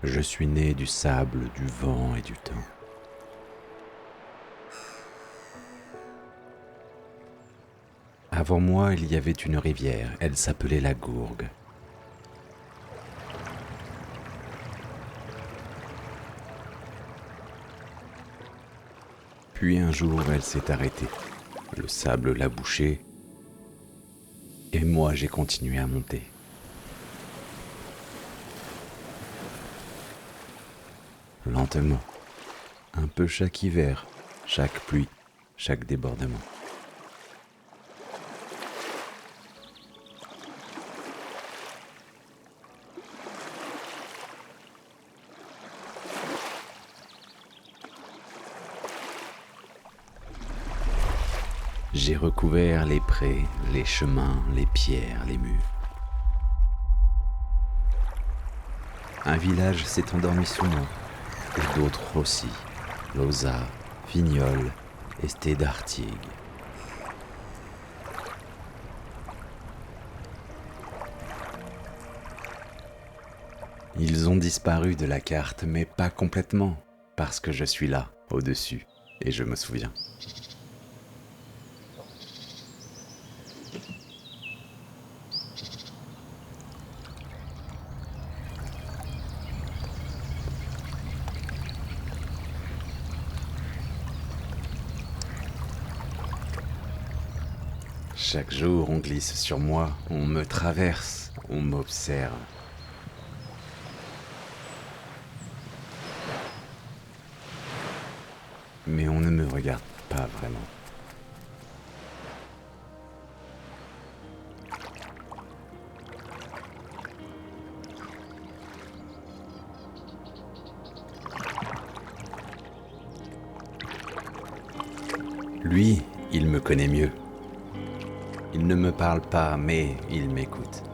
Je suis né du sable, du vent et du temps. Avant moi, il y avait une rivière, elle s'appelait la Gourgue. Puis un jour, elle s'est arrêtée. Le sable l'a bouchée, et moi j'ai continué à monter. Lentement, un peu chaque hiver, chaque pluie, chaque débordement. J'ai recouvert les prés, les chemins, les pierres, les murs. Un village s'est endormi sous moi, et d'autres aussi. Lausa, Vignolles, Esté d'Artigues. Ils ont disparu de la carte, mais pas complètement, parce que je suis là, au-dessus, et je me souviens. Chaque jour, on glisse sur moi, on me traverse, on m'observe. Mais on ne me regarde pas vraiment. Lui, il me connaît mieux. Il ne me parle pas, mais il m'écoute.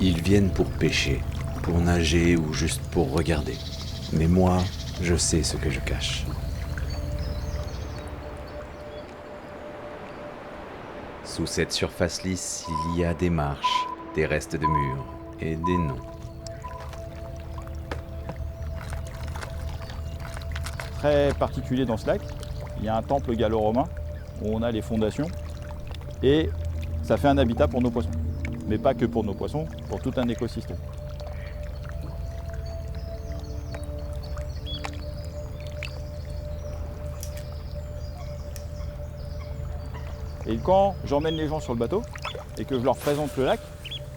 Ils viennent pour pêcher, pour nager ou juste pour regarder. Mais moi, je sais ce que je cache. Sous cette surface lisse, il y a des marches, des restes de murs et des noms. Très particulier dans ce lac, il y a un temple gallo-romain où on a les fondations et ça fait un habitat pour nos poissons. Mais pas que pour nos poissons, pour tout un écosystème. Et quand j'emmène les gens sur le bateau et que je leur présente le lac,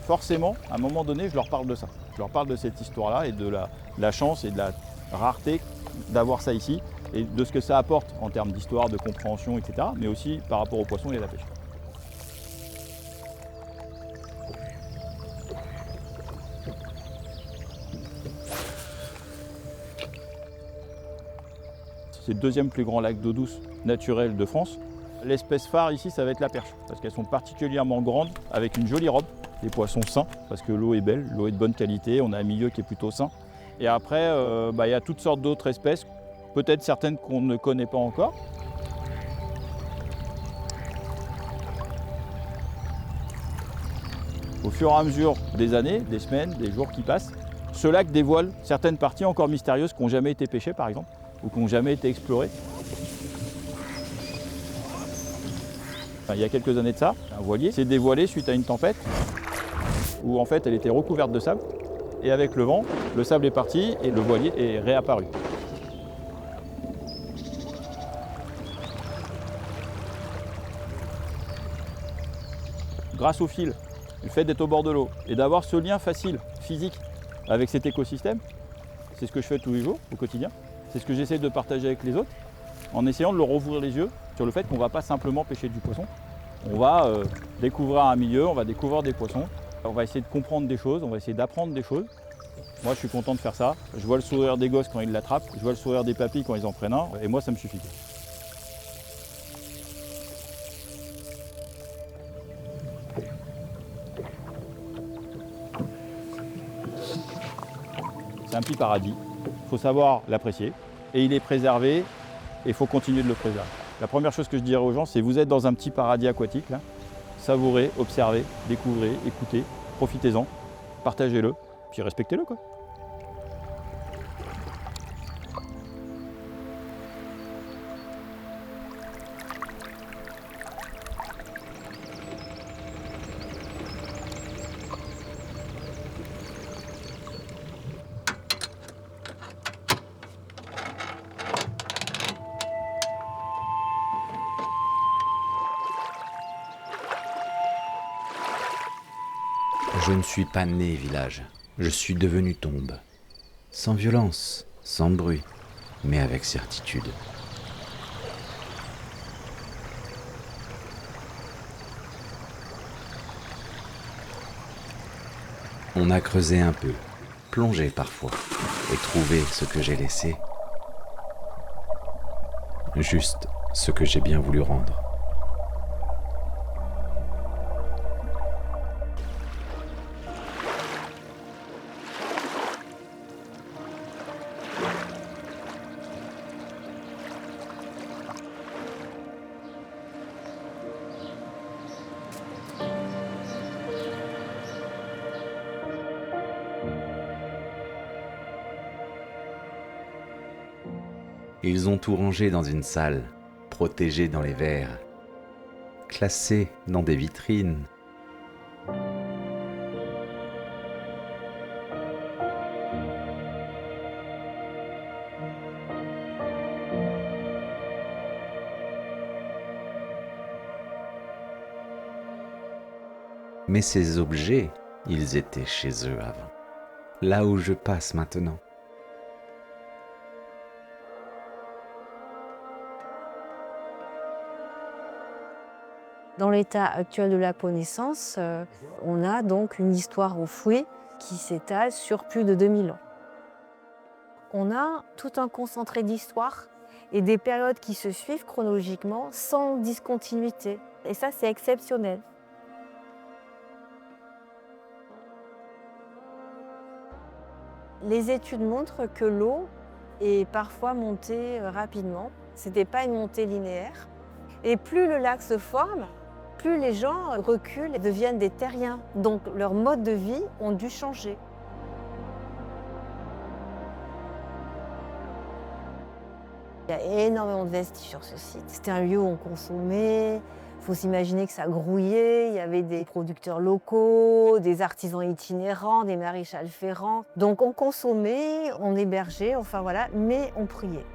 forcément, à un moment donné, je leur parle de ça. Je leur parle de cette histoire-là et de la chance et de la rareté d'avoir ça ici et de ce que ça apporte en termes d'histoire, de compréhension, etc. Mais aussi par rapport aux poissons et à la pêche. C'est le deuxième plus grand lac d'eau douce naturelle de France. L'espèce phare ici, ça va être la perche, parce qu'elles sont particulièrement grandes, avec une jolie robe, des poissons sains, parce que l'eau est belle, l'eau est de bonne qualité, on a un milieu qui est plutôt sain. Et après, il y a toutes sortes d'autres espèces, peut-être certaines qu'on ne connaît pas encore. Au fur et à mesure des années, des semaines, des jours qui passent, ce lac dévoile certaines parties encore mystérieuses qui n'ont jamais été pêchées, par exemple, ou qui n'ont jamais été explorées. Il y a quelques années de ça, un voilier s'est dévoilé suite à une tempête où en fait elle était recouverte de sable et avec le vent, le sable est parti et le voilier est réapparu. Grâce au fil, le fait d'être au bord de l'eau et d'avoir ce lien facile, physique, avec cet écosystème, c'est ce que je fais tous les jours, au quotidien. C'est ce que j'essaie de partager avec les autres, en essayant de leur ouvrir les yeux sur le fait qu'on ne va pas simplement pêcher du poisson. On va découvrir un milieu, on va découvrir des poissons, on va essayer de comprendre des choses, on va essayer d'apprendre des choses. Moi, je suis content de faire ça. Je vois le sourire des gosses quand ils l'attrapent, je vois le sourire des papis quand ils en prennent un, et moi, ça me suffit. C'est un petit paradis, il faut savoir l'apprécier, et il est préservé, et il faut continuer de le préserver. La première chose que je dirais aux gens, c'est vous êtes dans un petit paradis aquatique, là. Savourez, observez, découvrez, écoutez, profitez-en, partagez-le, puis respectez-le, quoi. Je ne suis pas né village, je suis devenu tombe. Sans violence, sans bruit, mais avec certitude. On a creusé un peu, plongé parfois, et trouvé ce que j'ai laissé. Juste ce que j'ai bien voulu rendre. Ils ont tout rangé dans une salle, protégé dans les verres, classé dans des vitrines. Mais ces objets, ils étaient chez eux avant, là où je passe maintenant. Dans l'état actuel de la connaissance, on a donc une histoire aux fouets qui s'étale sur plus de 2000 ans. On a tout un concentré d'histoire et des périodes qui se suivent chronologiquement sans discontinuité. Et ça, c'est exceptionnel. Les études montrent que l'eau est parfois montée rapidement. Ce n'était pas une montée linéaire. Et plus le lac se forme, plus les gens reculent et deviennent des terriens. Donc leur mode de vie ont dû changer. Il y a énormément de vestiges sur ce site. C'était un lieu où on consommait. Il faut s'imaginer que ça grouillait. Il y avait des producteurs locaux, des artisans itinérants, des maréchals ferrants. Donc on consommait, on hébergeait, enfin voilà, mais on priait.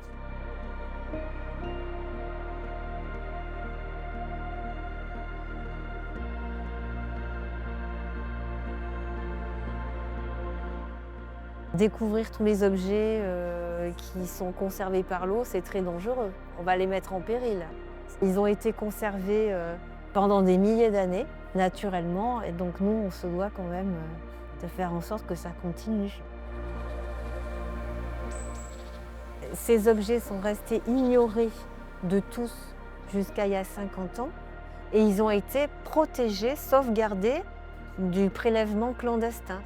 Découvrir tous les objets qui sont conservés par l'eau, c'est très dangereux. On va les mettre en péril. Ils ont été conservés pendant des milliers d'années, naturellement, et donc nous, on se doit quand même de faire en sorte que ça continue. Ces objets sont restés ignorés de tous jusqu'à il y a 50 ans, et ils ont été protégés, sauvegardés du prélèvement clandestin.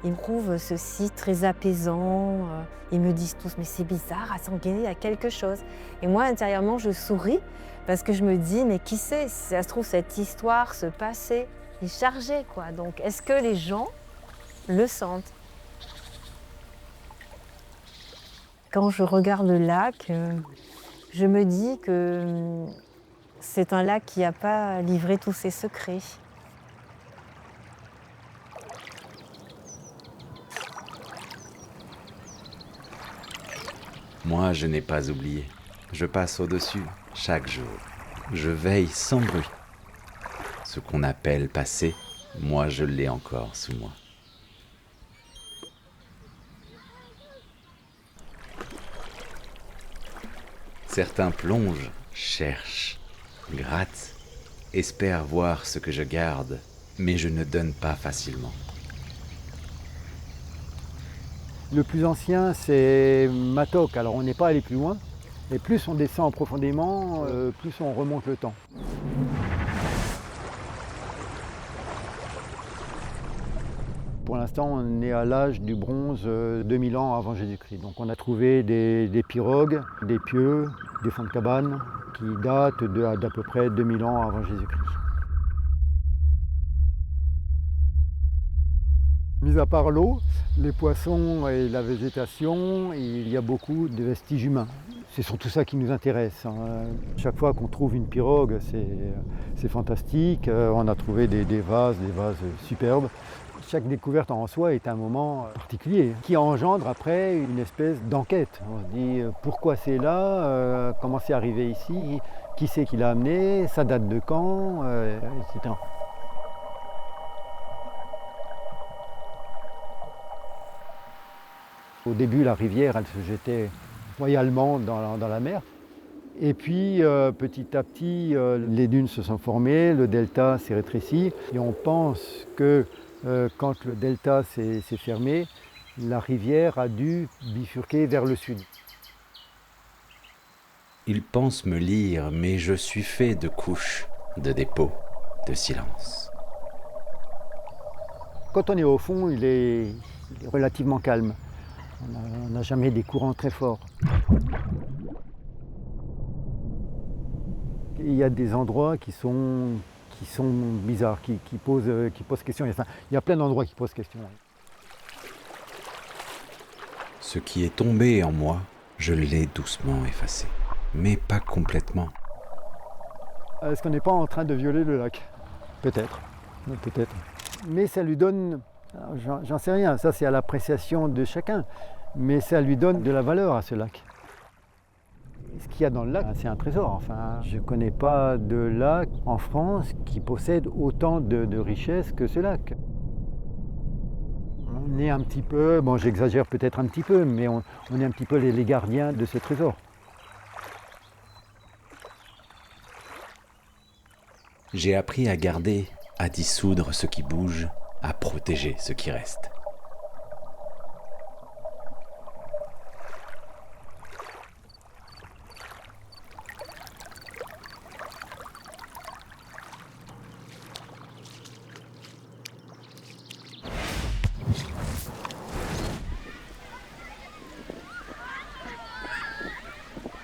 Ils me trouvent ce site très apaisant. Ils me disent tous, mais c'est bizarre, à Sanguinet, il y a quelque chose. Et moi, intérieurement, je souris parce que je me dis, mais qui sait, si ça se trouve, cette histoire, ce passé, est chargé, quoi. Donc, est-ce que les gens le sentent? Quand je regarde le lac, je me dis que c'est un lac qui n'a pas livré tous ses secrets. Moi, je n'ai pas oublié. Je passe au-dessus chaque jour. Je veille sans bruit. Ce qu'on appelle passé, moi je l'ai encore sous moi. Certains plongent, cherchent, grattent, espèrent voir ce que je garde, mais je ne donne pas facilement. Le plus ancien, c'est Matoc. Alors on n'est pas allé plus loin. Et plus on descend profondément, plus on remonte le temps. Pour l'instant, on est à l'âge du bronze, 2000 ans avant Jésus-Christ. Donc on a trouvé des pirogues, des pieux, des fonds de cabane qui datent d'à peu près 2000 ans avant Jésus-Christ. Mis à part l'eau, les poissons et la végétation, il y a beaucoup de vestiges humains. C'est surtout ça qui nous intéresse. Chaque fois qu'on trouve une pirogue, c'est fantastique. On a trouvé des vases superbes. Chaque découverte en soi est un moment particulier qui engendre après une espèce d'enquête. On se dit pourquoi c'est là, comment c'est arrivé ici, qui c'est qui l'a amené, ça date de quand, etc. Au début, la rivière, elle se jetait royalement dans la mer. Et puis, petit à petit, les dunes se sont formées, le delta s'est rétréci. Et on pense que quand le delta s'est fermé, la rivière a dû bifurquer vers le sud. Ils pensent me lire, mais je suis fait de couches, de dépôts, de silence. Quand on est au fond, il est relativement calme. On n'a jamais des courants très forts. Il y a des endroits qui sont bizarres, qui posent question. Enfin, il y a plein d'endroits qui posent question. Ce qui est tombé en moi, je l'ai doucement effacé, mais pas complètement. Est-ce qu'on n'est pas en train de violer le lac? Peut-être, peut-être. Mais ça lui donne, j'en sais rien, ça c'est à l'appréciation de chacun, mais ça lui donne de la valeur à ce lac. Ce qu'il y a dans le lac, c'est un trésor. Enfin, je ne connais pas de lac en France qui possède autant de richesses que ce lac. On est un petit peu, bon j'exagère peut-être un petit peu, mais on est un petit peu les gardiens de ce trésor. J'ai appris à garder, à dissoudre ce qui bouge, à protéger ce qui reste.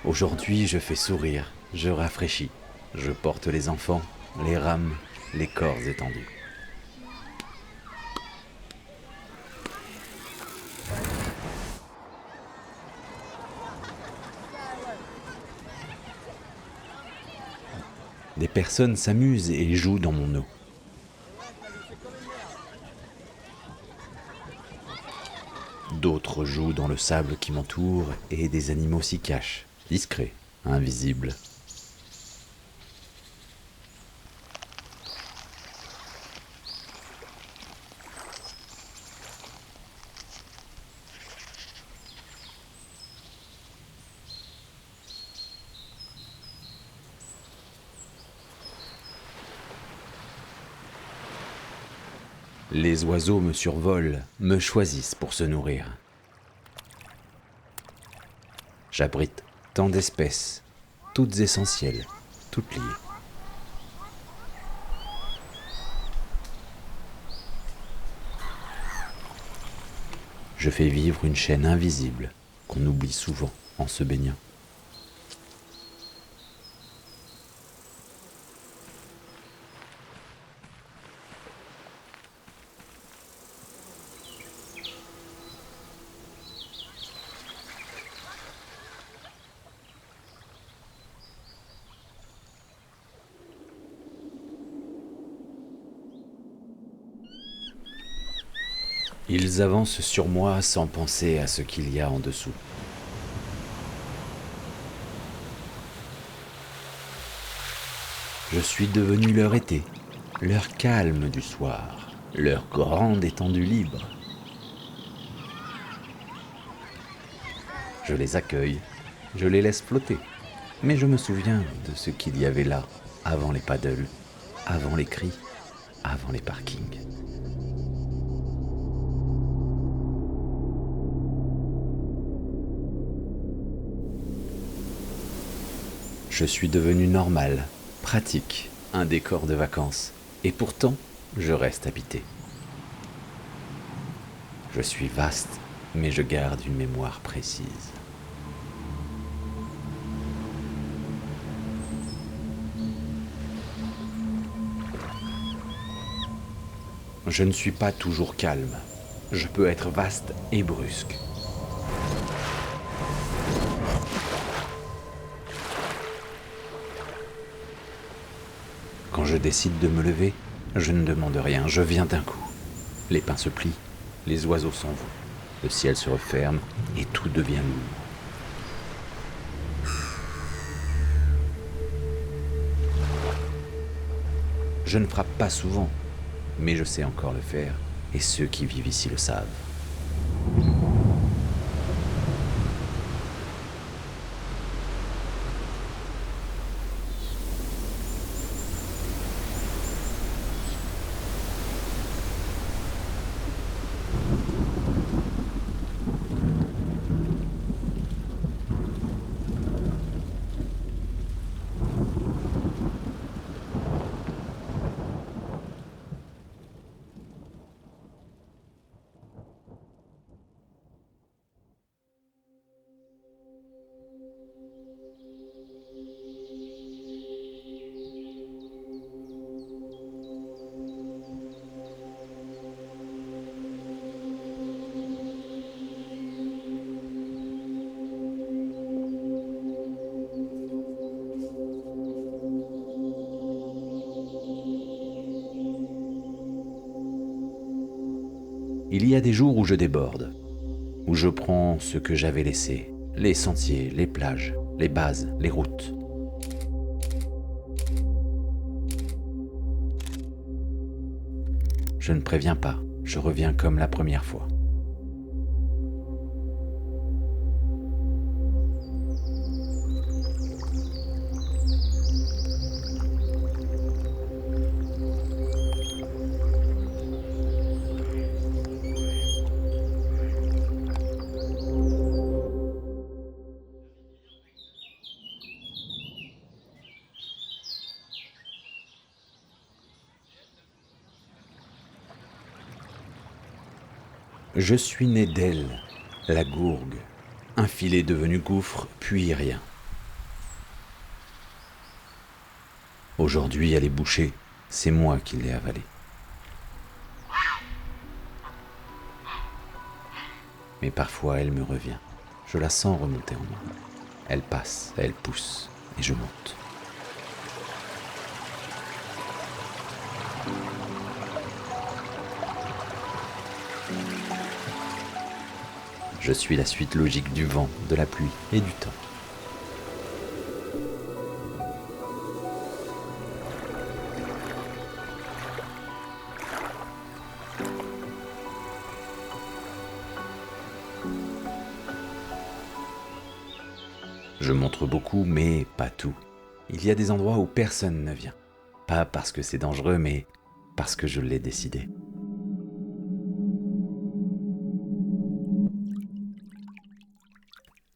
Aujourd'hui, je fais sourire, je rafraîchis, je porte les enfants, les rames, les corps étendus. Des personnes s'amusent et jouent dans mon eau. D'autres jouent dans le sable qui m'entoure et des animaux s'y cachent, discrets, invisibles. Les oiseaux me survolent, me choisissent pour se nourrir. J'abrite tant d'espèces, toutes essentielles, toutes liées. Je fais vivre une chaîne invisible qu'on oublie souvent en se baignant. Ils avancent sur moi sans penser à ce qu'il y a en dessous. Je suis devenu leur été, leur calme du soir, leur grande étendue libre. Je les accueille, je les laisse flotter, mais je me souviens de ce qu'il y avait là, avant les paddles, avant les cris, avant les parkings. Je suis devenu normal, pratique, un décor de vacances, et pourtant, je reste habité. Je suis vaste, mais je garde une mémoire précise. Je ne suis pas toujours calme. Je peux être vaste et brusque. Quand je décide de me lever, je ne demande rien, je viens d'un coup. Les pins se plient, les oiseaux s'envolent, le ciel se referme et tout devient lourd. Je ne frappe pas souvent, mais je sais encore le faire, et ceux qui vivent ici le savent. Il y a des jours où je déborde, où je prends ce que j'avais laissé, les sentiers, les plages, les bases, les routes. Je ne préviens pas, je reviens comme la première fois. Je suis né d'elle, la gourgue, un filet devenu gouffre, puis rien. Aujourd'hui, elle est bouchée, c'est moi qui l'ai avalée. Mais parfois, elle me revient. Je la sens remonter en moi. Elle passe, elle pousse, et je monte. Je suis la suite logique du vent, de la pluie et du temps. Je montre beaucoup, mais pas tout. Il y a des endroits où personne ne vient. Pas parce que c'est dangereux, mais parce que je l'ai décidé.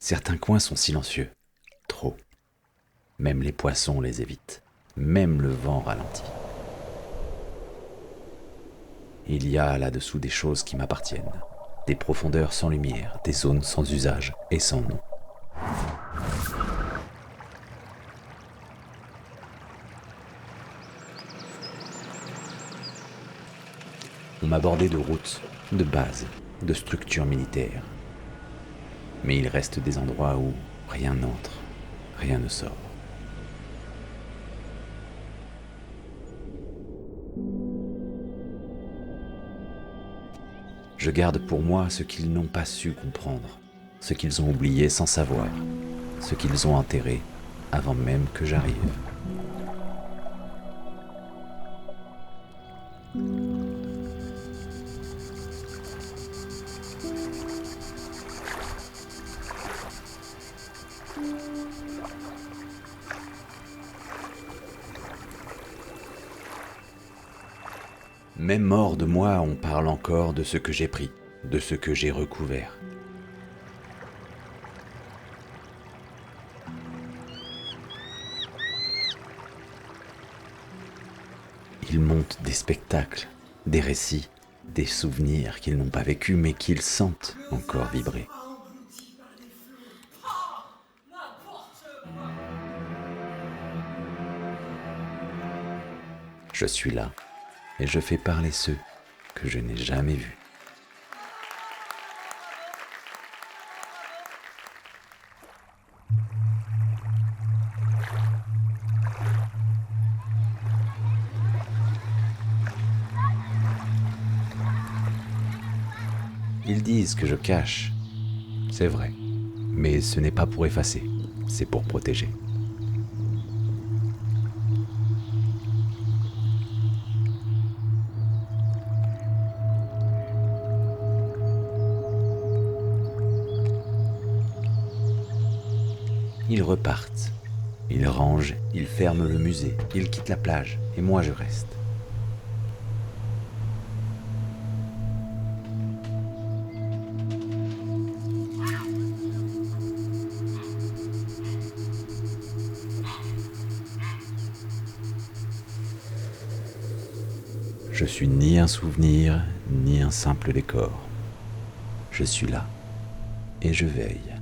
Certains coins sont silencieux. Trop. Même les poissons les évitent. Même le vent ralentit. Il y a là-dessous des choses qui m'appartiennent. Des profondeurs sans lumière, des zones sans usage et sans nom. On m'a bordé de routes, de bases, de structures militaires. Mais il reste des endroits où rien n'entre, rien ne sort. Je garde pour moi ce qu'ils n'ont pas su comprendre, ce qu'ils ont oublié sans savoir, ce qu'ils ont enterré avant même que j'arrive. Même hors de moi, on parle encore de ce que j'ai pris, de ce que j'ai recouvert. Ils montent des spectacles, des récits, des souvenirs qu'ils n'ont pas vécus mais qu'ils sentent encore vibrer. Je suis là et je fais parler ceux que je n'ai jamais vus. Ils disent que je cache. C'est vrai. Mais ce n'est pas pour effacer, c'est pour protéger. Ils repartent. Ils rangent, ils ferment le musée, ils quittent la plage, et moi je reste. Je suis ni un souvenir, ni un simple décor. Je suis là, et je veille.